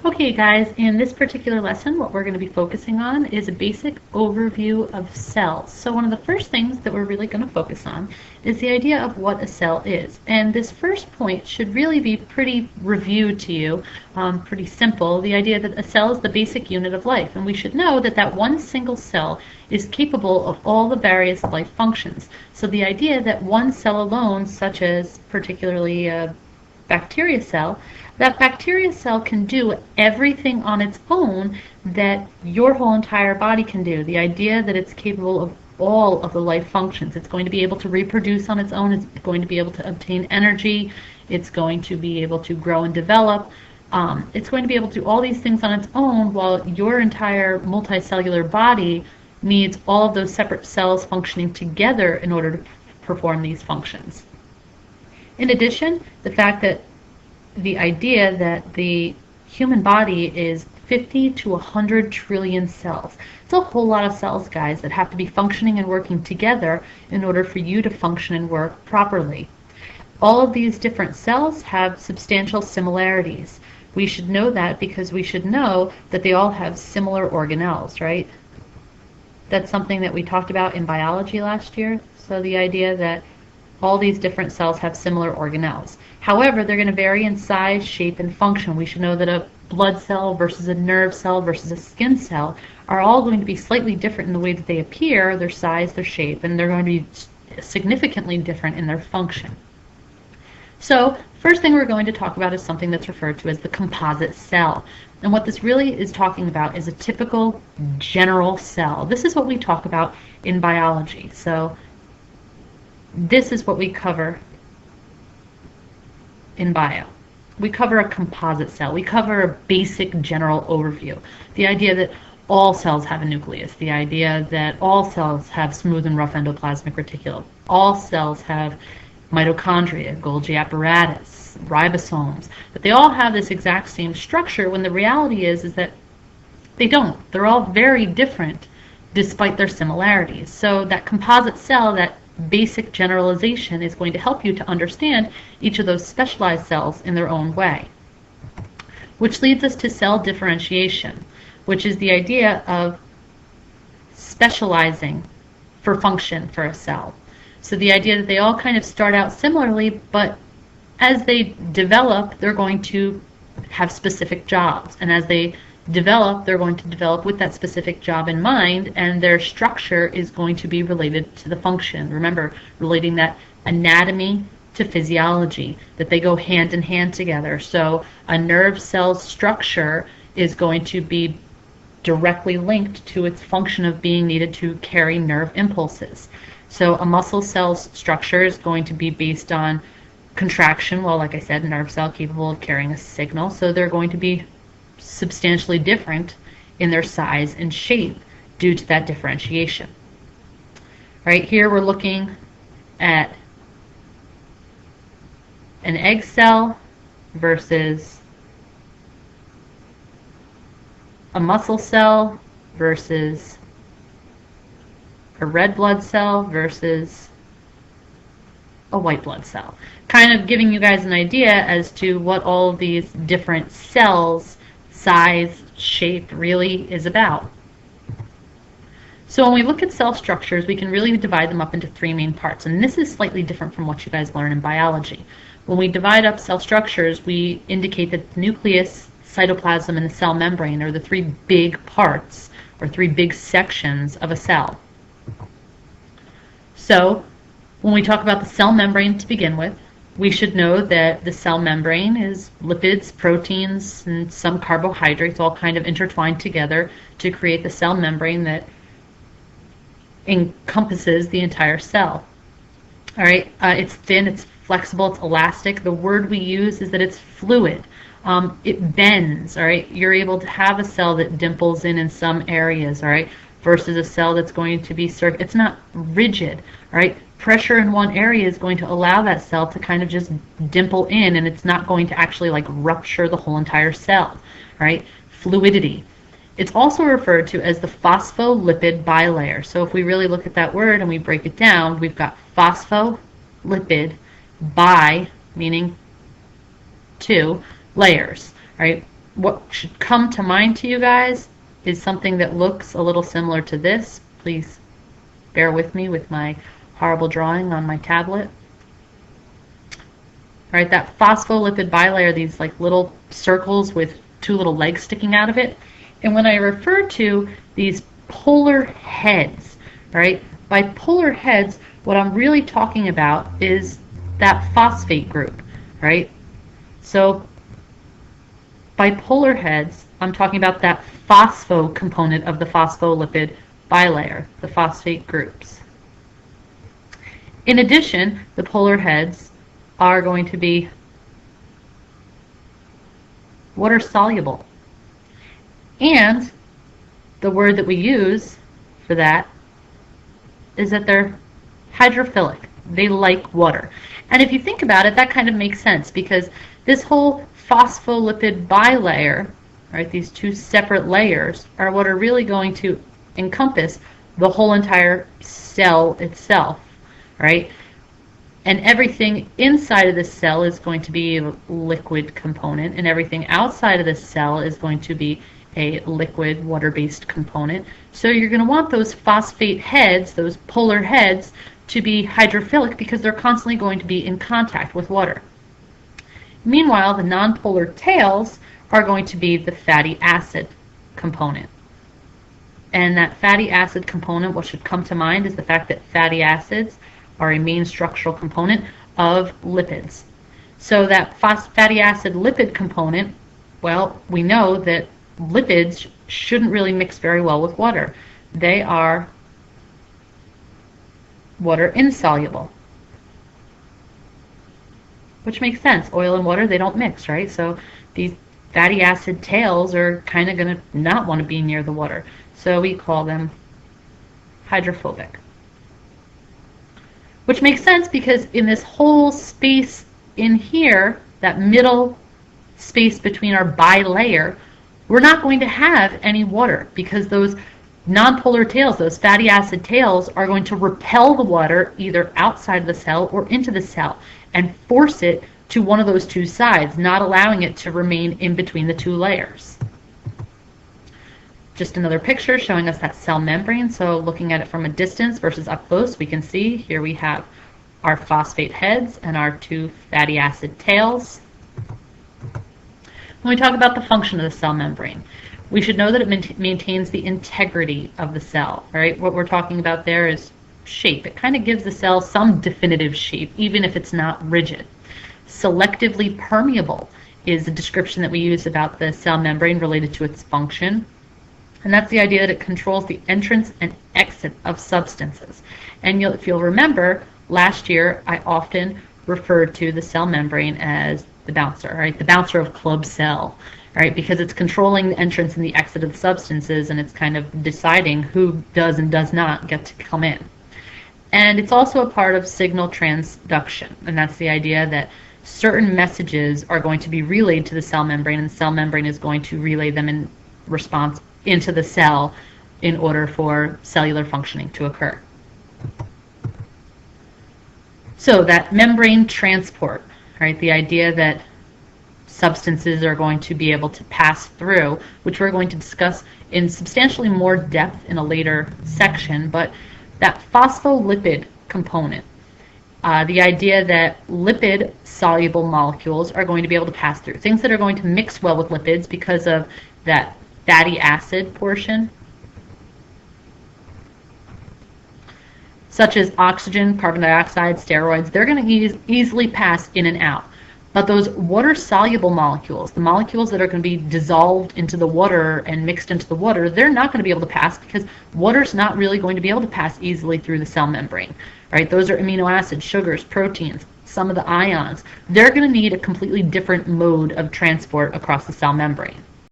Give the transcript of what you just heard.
Okay guys, in this particular lesson what we're going to be focusing on is a basic overview of cells. So one of the first things that we're really going to focus on is the idea of what a cell is. And this first point should really be pretty reviewed to you, pretty simple. The idea that a cell is the basic unit of life, and we should know that that one single cell is capable of all the various life functions. So the idea that one cell alone, such as particularly a bacteria cell, that bacteria cell can do everything on its own that your whole entire body can do. The idea that it's capable of all of the life functions. It's going to be able to reproduce on its own. It's going to be able to obtain energy. It's going to be able to grow and develop. It's going to be able to do all these things on its own, while your entire multicellular body needs all of those separate cells functioning together in order to perform these functions. In addition, the fact that the idea that the human body is 50 to 100 trillion cells. It's a whole lot of cells, guys, that have to be functioning and working together in order for you to function and work properly. All of these different cells have substantial similarities. We should know that because we should know that they all have similar organelles, right? That's something that we talked about in biology last year. So the idea that all these different cells have similar organelles. However, they're going to vary in size, shape, and function. We should know that a blood cell versus a nerve cell versus a skin cell are all going to be slightly different in the way that they appear, their size, their shape, and they're going to be significantly different in their function. So, first thing we're going to talk about is something that's referred to as the composite cell. And what this really is talking about is a typical general cell. This is what we talk about in biology. So, this is what we cover in bio. We cover a composite cell. We cover a basic general overview. The idea that all cells have a nucleus. The idea that all cells have smooth and rough endoplasmic reticulum. All cells have mitochondria, Golgi apparatus, ribosomes. But they all have this exact same structure, when the reality is that they don't. They're all very different despite their similarities. So that composite cell, that basic generalization, is going to help you to understand each of those specialized cells in their own way. Which leads us to cell differentiation, which is the idea of specializing for function for a cell. So the idea that they all kind of start out similarly, but as they develop, they're going to have specific jobs. And as they develop, they're going to develop with that specific job in mind, and their structure is going to be related to the function. Remember, relating that anatomy to physiology, that they go hand in hand together. So a nerve cell's structure is going to be directly linked to its function of being needed to carry nerve impulses. So a muscle cell's structure is going to be based on contraction, well, like I said, a nerve cell capable of carrying a signal. So they're going to be substantially different in their size and shape due to that differentiation. Right here we're looking at an egg cell versus a muscle cell versus a red blood cell versus a white blood cell. Kind of giving you guys an idea as to what all of these different cells, size, shape really is about. So when we look at cell structures, we can really divide them up into three main parts, and this is slightly different from what you guys learn in biology. When we divide up cell structures, we indicate that the nucleus, cytoplasm, and the cell membrane are the three big parts, or three big sections of a cell. So when we talk about the cell membrane to begin with, we should know that the cell membrane is lipids, proteins, and some carbohydrates all kind of intertwined together to create the cell membrane that encompasses the entire cell. All right, it's thin, it's flexible, it's elastic. The word we use is that it's fluid. It bends, all right? You're able to have a cell that dimples in some areas, all right, versus a cell that's going to be it's not rigid, all right? Pressure in one area is going to allow that cell to kind of just dimple in, and it's not going to actually like rupture the whole entire cell, right? Fluidity. It's also referred to as the phospholipid bilayer. So if we really look at that word and we break it down, we've got phospholipid, bi, meaning two, layers, right? what should come to mind to you guys is something that looks a little similar to this. Please bear with me with my horrible drawing on my tablet. All right, that phospholipid bilayer, these like little circles with two little legs sticking out of it. And when I refer to these polar heads, right, by polar heads, what I'm really talking about is that phosphate group, right? So by polar heads, I'm talking about that phospho component of the phospholipid bilayer, the phosphate groups. In addition, the polar heads are going to be water soluble. And the word that we use for that is that they're hydrophilic. They like water. And if you think about it, that kind of makes sense, because this whole phospholipid bilayer, right, these two separate layers, are what are really going to encompass the whole entire cell itself, right? And everything inside of this cell is going to be a liquid component, and everything outside of this cell is going to be a liquid water-based component. So you're going to want those phosphate heads, those polar heads, to be hydrophilic because they're constantly going to be in contact with water. Meanwhile, the nonpolar tails are going to be the fatty acid component. And that fatty acid component, what should come to mind is the fact that fatty acids are a main structural component of lipids. So that fatty acid lipid component, well, we know that lipids shouldn't really mix very well with water. They are water insoluble, which makes sense. Oil and water, they don't mix, right? So these fatty acid tails are kind of going to not want to be near the water. So we call them hydrophobic. Which makes sense because in this whole space in here, that middle space between our bilayer, we're not going to have any water because those nonpolar tails, those fatty acid tails, are going to repel the water either outside of the cell or into the cell and force it to one of those two sides, not allowing it to remain in between the two layers. Just another picture showing us that cell membrane. So looking at it from a distance versus up close, we can see here we have our phosphate heads and our two fatty acid tails. When we talk about the function of the cell membrane, we should know that it maintains the integrity of the cell. Right? What we're talking about there is shape. It kind of gives the cell some definitive shape, even if it's not rigid. Selectively permeable is a description that we use about the cell membrane related to its function. And that's the idea that it controls the entrance and exit of substances. And if you'll remember, last year I often referred to the cell membrane as the bouncer, right? The bouncer of club cell, right? Because it's controlling the entrance and the exit of the substances, and it's kind of deciding who does and does not get to come in. And it's also a part of signal transduction, and that's the idea that certain messages are going to be relayed to the cell membrane, and the cell membrane is going to relay them in response into the cell in order for cellular functioning to occur. So that membrane transport, right, the idea that substances are going to be able to pass through, which we're going to discuss in substantially more depth in a later section, but that phospholipid component, the idea that lipid soluble molecules are going to be able to pass through, things that are going to mix well with lipids because of that fatty acid portion, such as oxygen, carbon dioxide, steroids, they're going to easily pass in and out. But those water-soluble molecules, the molecules that are going to be dissolved into the water and mixed into the water, they're not going to be able to pass because water's not really going to be able to pass easily through the cell membrane. Right? Those are amino acids, sugars, proteins, some of the ions. They're going to need a completely different mode of transport across the cell membrane.